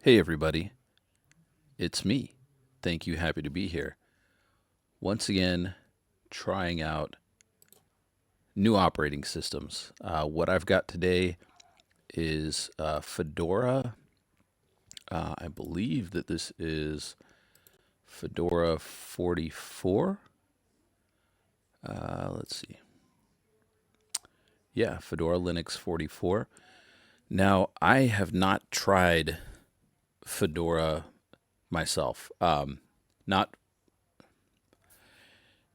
Hey everybody, it's me. Thank you, happy to be here. Once again, trying out new operating systems. What I've got today is Fedora. I believe that this is Fedora 44. Let's see. Yeah, Fedora Linux 44. Now, I have not tried Fedora myself. Not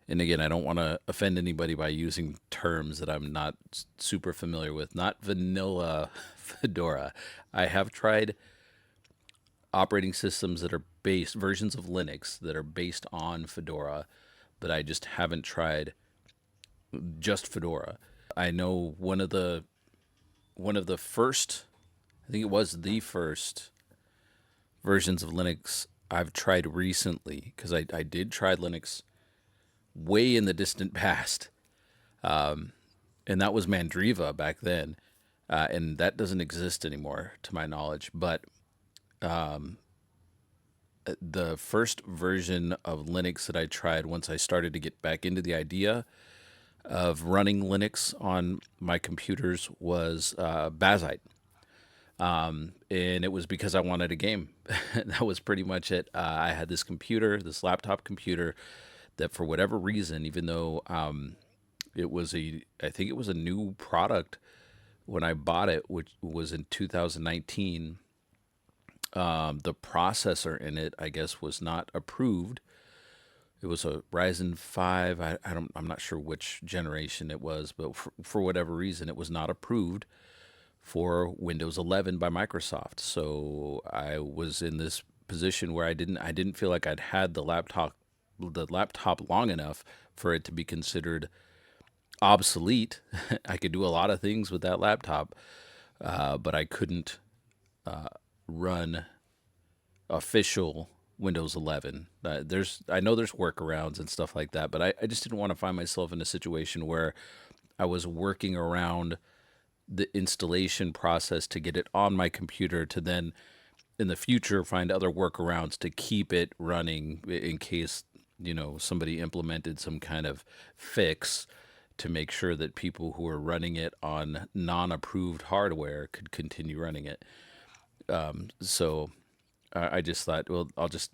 And again, I don't want to offend anybody by using terms that I'm not super familiar with. Not vanilla Fedora. I have tried operating systems that are based, versions of Linux that are based on Fedora, but I just haven't tried just Fedora. I know one of the first, I think it was the first versions of Linux I've tried recently, because I did try Linux way in the distant past. And that was Mandriva back then, and that doesn't exist anymore, to my knowledge. But the first version of Linux that I tried once I started to get back into the idea of running Linux on my computers was Bazite. And it was because I wanted a game. That was pretty much it. I had this computer, this laptop computer, that for whatever reason, even though I think it was a new product when I bought it, which was in 2019. The processor in it, I guess, was not approved. It was a Ryzen 5. I'm not sure which generation it was, but for whatever reason, it was not approved for Windows 11 by Microsoft. So I was in this position where I didn't feel like I'd had the laptop long enough for it to be considered obsolete. I could do a lot of things with that laptop, but I couldn't run official Windows 11. I know there's workarounds and stuff like that, but I just didn't want to find myself in a situation where I was working around the installation process to get it on my computer to then in the future find other workarounds to keep it running in case somebody implemented some kind of fix to make sure that people who are running it on non-approved hardware could continue running it. So I just thought, well, I'll just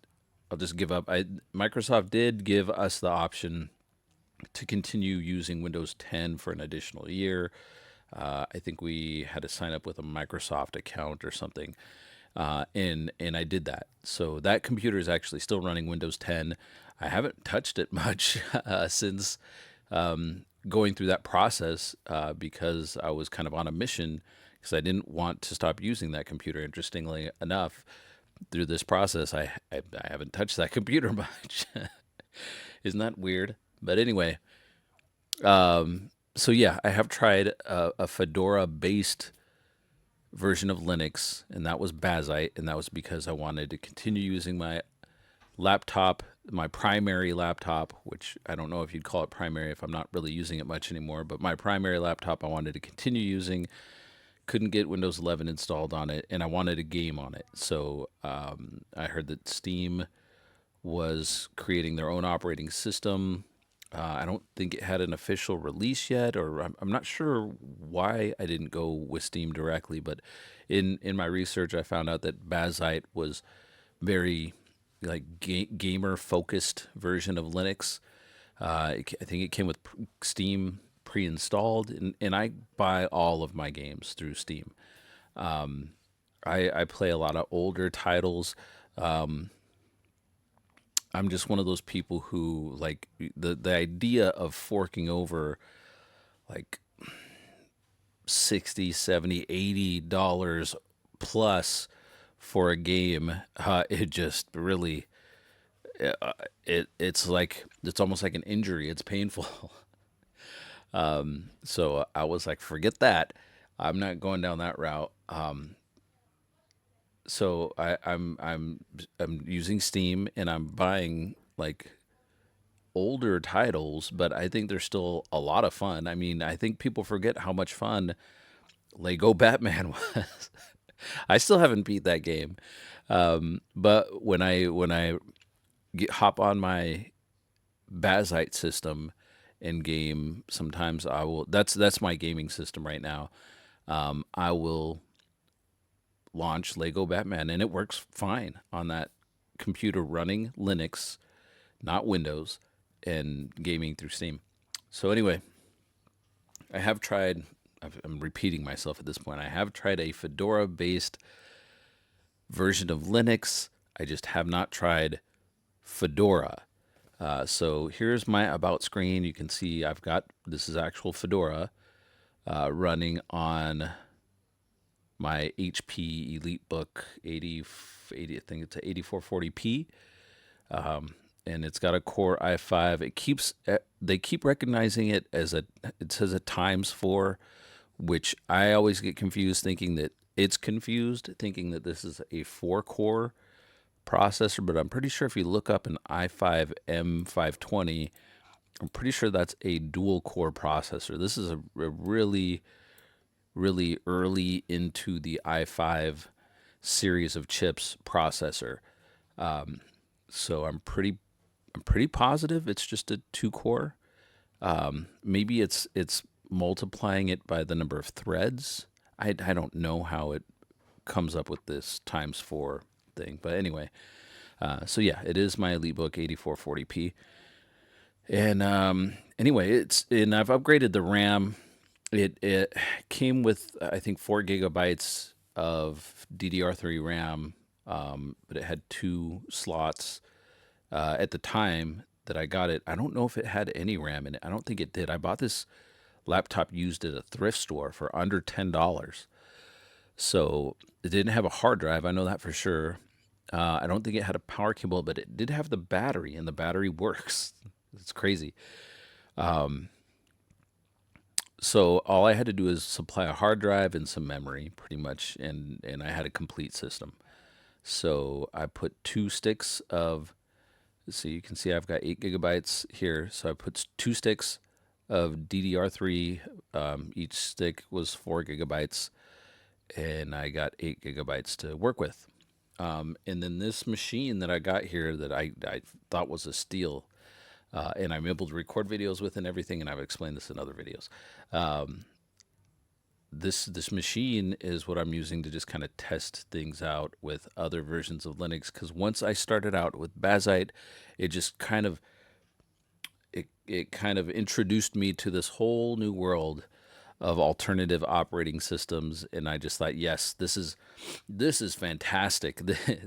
give up. Microsoft did give us the option to continue using Windows 10 for an additional year. I think we had to sign up with a Microsoft account or something, and I did that. So that computer is actually still running Windows 10. I haven't touched it much since going through that process because I was kind of on a mission because I didn't want to stop using that computer. Interestingly enough, through this process, I haven't touched that computer much. Isn't that weird? But anyway, so yeah, I have tried a Fedora-based version of Linux, and that was Bazite, and that was because I wanted to continue using my laptop, my primary laptop, which I don't know if you'd call it primary if I'm not really using it much anymore, but my primary laptop I wanted to continue using. Couldn't get Windows 11 installed on it, and I wanted a game on it. So I heard that Steam was creating their own operating system. I don't think it had an official release yet, or I'm not sure why I didn't go with Steam directly. But in my research, I found out that Bazite was very like gamer focused version of Linux. I think it came with Steam pre-installed, and I buy all of my games through Steam. I play a lot of older titles. I'm just one of those people who like the idea of forking over like 60, 70, $80 plus for a game. It just really it's almost like an injury. It's painful. So I was like, forget that. I'm not going down that route. So I'm using Steam and I'm buying like older titles, but I think they're still a lot of fun. I mean, I think people forget how much fun Lego Batman was. I still haven't beat that game. But when I hop on my Bazite system and game, sometimes I will. That's my gaming system right now. I will launch Lego Batman, and it works fine on that computer running Linux, not Windows, and gaming through Steam. So anyway, I have tried. I'm repeating myself at this point. I have tried a Fedora-based version of Linux. I just have not tried Fedora. So here's my about screen. You can see I've got this is actual Fedora running on my HP EliteBook 80, I think it's a 8440p, and it's got a Core i5. They keep recognizing it as it says a times four, which I always get confused, thinking that thinking that this is a four core processor. But I'm pretty sure if you look up an i5 M520, I'm pretty sure that's a dual core processor. This is a really, really early into the i5 series of chips processor. So I'm pretty positive it's just a two core. Maybe it's multiplying it by the number of threads. I don't know how it comes up with this times four thing, but anyway. So yeah, it is my EliteBook 8440p, and anyway, and I've upgraded the RAM. It came with I think 4 gigabytes of DDR3 RAM, but it had two slots at the time that I got it. I don't know if it had any RAM in it. I don't think it did. I bought this laptop used at a thrift store for under $10. So it didn't have a hard drive. I know that for sure. I don't think it had a power cable, but it did have the battery, and the battery works. It's crazy. So all I had to do is supply a hard drive and some memory, pretty much, and I had a complete system. So I put two sticks of. So you can see I've got 8 gigabytes here. So I put two sticks of DDR3. Each stick was 4 gigabytes, and I got 8 gigabytes to work with. And then this machine that I got here that I thought was a steal, and I'm able to record videos with and everything, and I've explained this in other videos. This machine is what I'm using to just kind of test things out with other versions of Linux. Because once I started out with Bazite, it just kind of introduced me to this whole new world of alternative operating systems, and I just thought, yes, this is fantastic.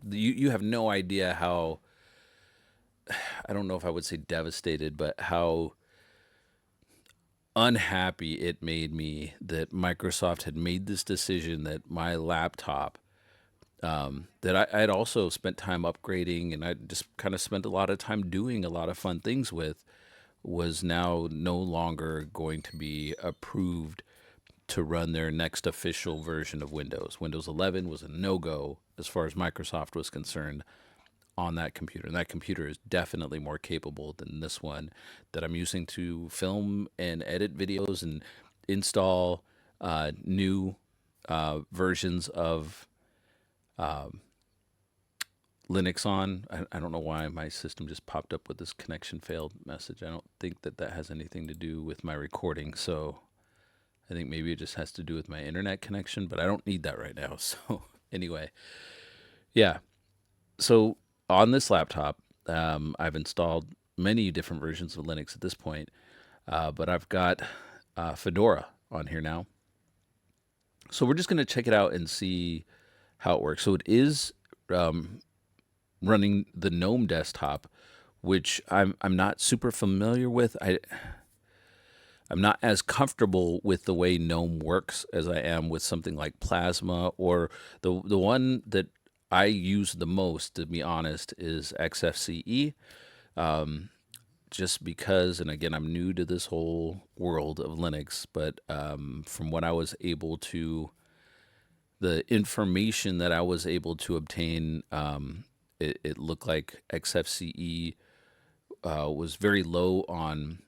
You have no idea how, I don't know if I would say devastated, but how unhappy it made me that Microsoft had made this decision that my laptop, that I'd also spent time upgrading and I just kind of spent a lot of time doing a lot of fun things with, was now no longer going to be approved to run their next official version of Windows. Windows 11 was a no go as far as Microsoft was concerned on that computer. And that computer is definitely more capable than this one that I'm using to film and edit videos and install new versions of Linux on. I don't know why my system just popped up with this connection failed message. I don't think that has anything to do with my recording. So I think maybe it just has to do with my internet connection, but I don't need that right now. So anyway, yeah. So on this laptop, I've installed many different versions of Linux at this point, but I've got Fedora on here now. So we're just going to check it out and see how it works. So it is running the GNOME desktop, which I'm not super familiar with. I'm not as comfortable with the way GNOME works as I am with something like Plasma, or the one that I use the most, to be honest, is XFCE. Just because, and again, I'm new to this whole world of Linux, but from what I was able to, the information that I was able to obtain, it looked like XFCE was very low on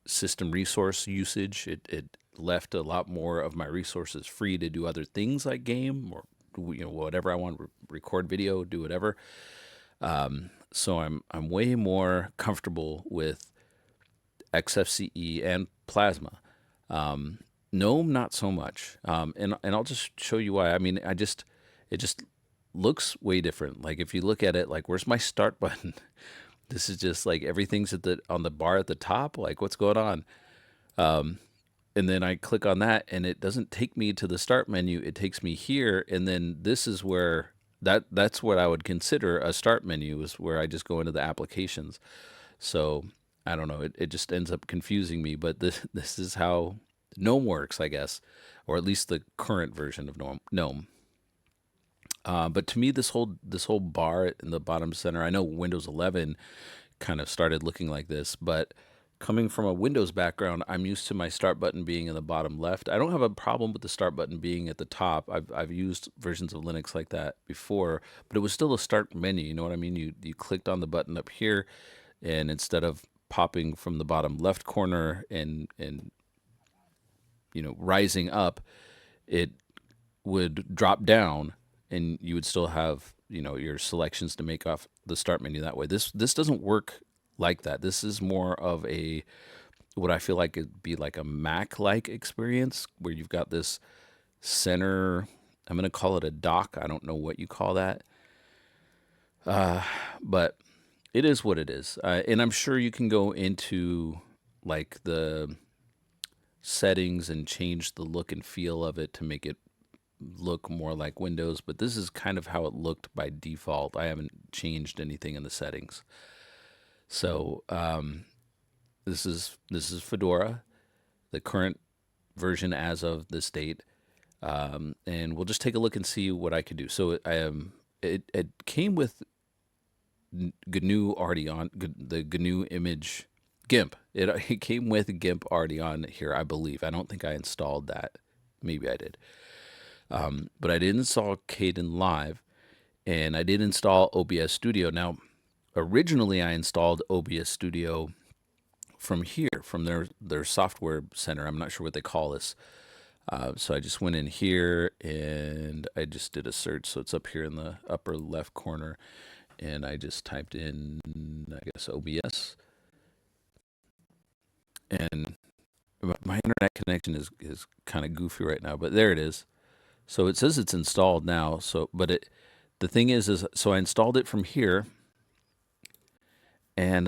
system resource usage. It left a lot more of my resources free to do other things like game or whatever I want, record video, do whatever. So I'm way more comfortable with XFCE and Plasma. Gnome, not so much. And I'll just show you why. I mean, it just looks way different. Like if you look at it, like where's my start button? This is just like everything's on the bar at the top. Like what's going on? And then I click on that, and it doesn't take me to the start menu. It takes me here, and then this is where that's what I would consider a start menu, is where I just go into the applications. So I don't know. It just ends up confusing me. But this is how GNOME works, I guess, or at least the current version of GNOME. But to me, this whole bar in the bottom center, I know Windows 11 kind of started looking like this, but coming from a Windows background, I'm used to my start button being in the bottom left. I don't have a problem with the start button being at the top. I've used versions of Linux like that before, but it was still a start menu. You know what I mean? You clicked on the button up here, and instead of popping from the bottom left corner and rising up, it would drop down, and you would still have your selections to make off the start menu that way. This doesn't work like that. This is more of a what I feel like it'd be like a Mac-like experience, where you've got this center. I'm gonna call it a dock. I don't know what you call that, but it is what it is. And I'm sure you can go into like the settings and change the look and feel of it to make it look more like Windows, but this is kind of how it looked by default. I haven't changed anything in the settings. So this is Fedora, the current version as of this date, and we'll just take a look and see what I could do. So it came with GNU already on the GNU image GIMP. It came with GIMP already on here, I believe. I don't think I installed that. Maybe I did. But I did install Kdenlive, and I did install OBS Studio. Now, originally I installed OBS Studio from here, from their software center. I'm not sure what they call this. So I just went in here, and I just did a search. So it's up here in the upper left corner, and I just typed in, I guess, OBS. And my internet connection is kind of goofy right now, but there it is. So it says it's installed now. The thing is so I installed it from here, and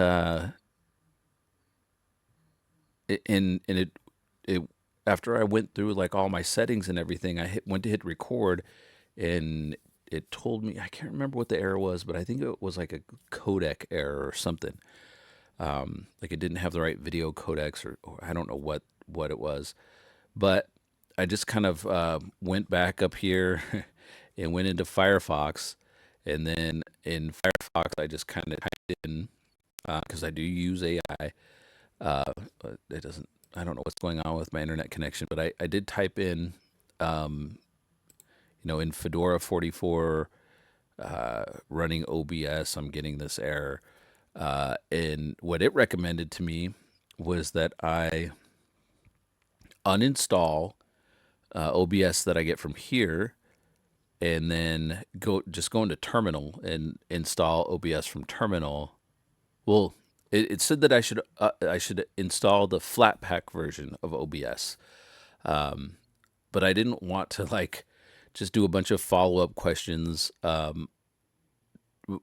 it after I went through like all my settings and everything, went to hit record, and it told me, I can't remember what the error was, but I think it was like a codec error or something. Like it didn't have the right video codecs, or I don't know what it was, but I just kind of went back up here and went into Firefox, and then in Firefox I just kind of typed in, because I do use AI. It doesn't. I don't know what's going on with my internet connection, but I did type in, in Fedora 44 running OBS, I'm getting this error. And what it recommended to me was that I uninstall OBS that I get from here, and then go into Terminal and install OBS from Terminal. Well, it said that I should install the Flatpak version of OBS, but I didn't want to like just do a bunch of follow up questions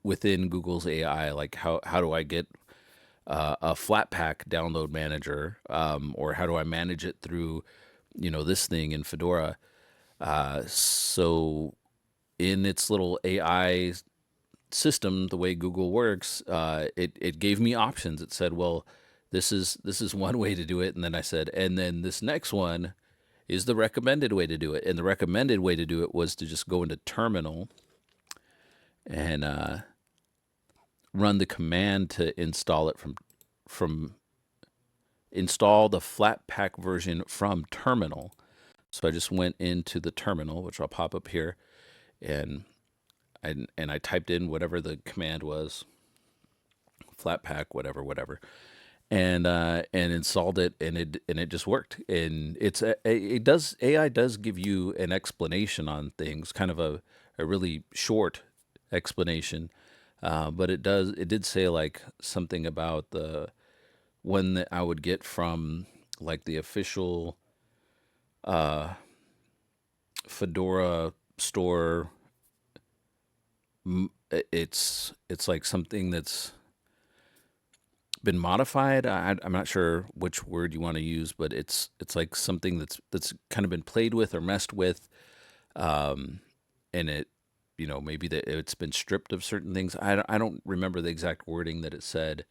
within Google's AI, like how do I get a Flatpak download manager, or how do I manage it through this thing in Fedora. So in its little AI system, the way Google works, it gave me options. It said, well, this is one way to do it, and then I said, and then this next one is the recommended way to do it. And the recommended way to do it was to just go into Terminal and run the command to install it from install the Flatpak version from Terminal. So I just went into the Terminal, which I'll pop up here, and I typed in whatever the command was, Flatpak, whatever, and installed it, and it just worked. And it does AI does give you an explanation on things, kind of a really short explanation, but it did say like something about the one that I would get from like the official Fedora store. It's like something that's been modified. I'm not sure which word you want to use, but it's like something that's kind of been played with or messed with, um, and it, maybe that it's been stripped of certain things. I don't remember the exact wording that it said,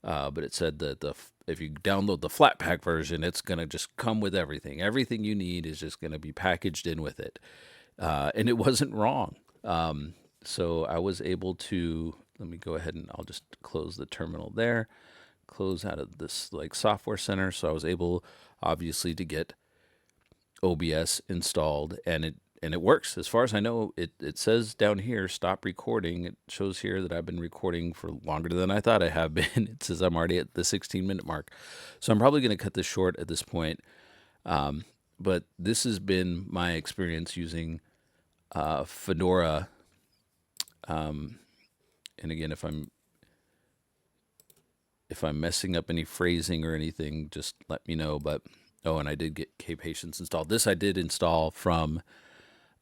but it said that if you download the flat pack version, it's gonna just come with everything. Everything you need is just gonna be packaged in with it, and it wasn't wrong. So I was able to, let me go ahead and I'll just close the terminal there, close out of this like software center. So I was able, obviously, to get OBS installed, and it works. As far as I know, it says down here, stop recording. It shows here that I've been recording for longer than I thought I have been. It says I'm already at the 16-minute mark. So I'm probably going to cut this short at this point. But this has been my experience using Fedora. And again, if I'm messing up any phrasing or anything, just let me know. But oh, and I did get K-Patience installed. This I did install from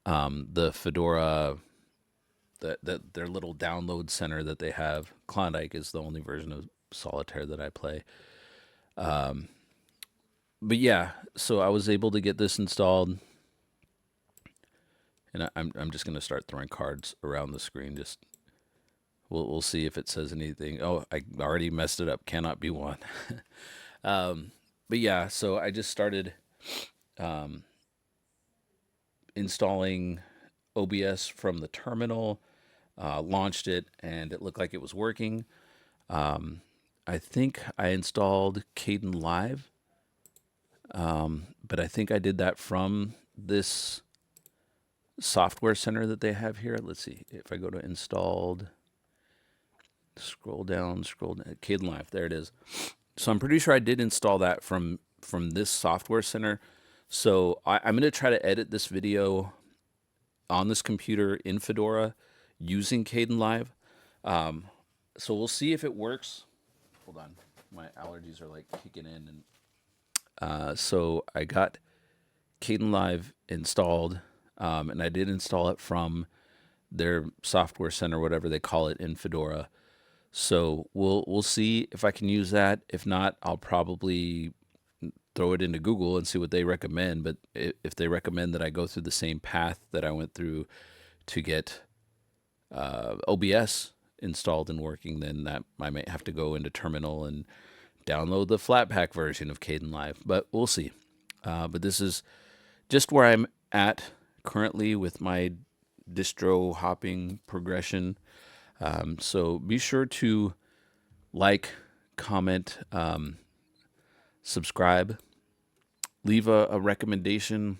the Fedora, their little download center that they have. Klondike is the only version of Solitaire that I play. But yeah, so I was able to get this installed, and I'm just gonna start throwing cards around the screen. Just we'll see if it says anything. Oh, I already messed it up. Cannot be won. But yeah, so I just started installing OBS from the terminal, launched it, and it looked like it was working. I think I installed Kdenlive, but I think I did that from this software center that they have here. Let's see if I go to installed, scroll down, Kdenlive. There it is. So I'm pretty sure I did install that from this software center. So I'm going to try to edit this video on this computer in Fedora using Kdenlive. So we'll see if it works. Hold on, my allergies are like kicking in, and so I got Kdenlive installed, and I did install it from their software center, whatever they call it in Fedora. So we'll see if I can use that. If not, I'll probably throw it into Google and see what they recommend. But if they recommend that I go through the same path that I went through to get OBS installed and working, then that I might have to go into Terminal and download the Flatpak version of Kdenlive. But we'll see. But this is just where I'm at currently with my distro hopping progression. So be sure to like, comment, subscribe, leave a recommendation.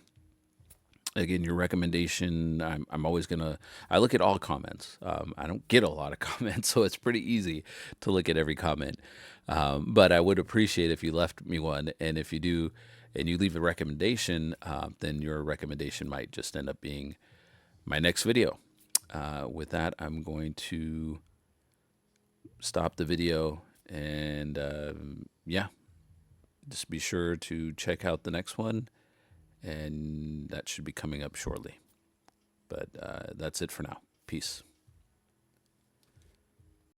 Again, your recommendation, I'm always gonna, I look at all comments. I don't get a lot of comments, so it's pretty easy to look at every comment. But I would appreciate if you left me one, and if you do, and you leave a recommendation, then your recommendation might just end up being my next video. With that, I'm going to stop the video, and yeah, just be sure to check out the next one, and that should be coming up shortly. But that's it for now. Peace.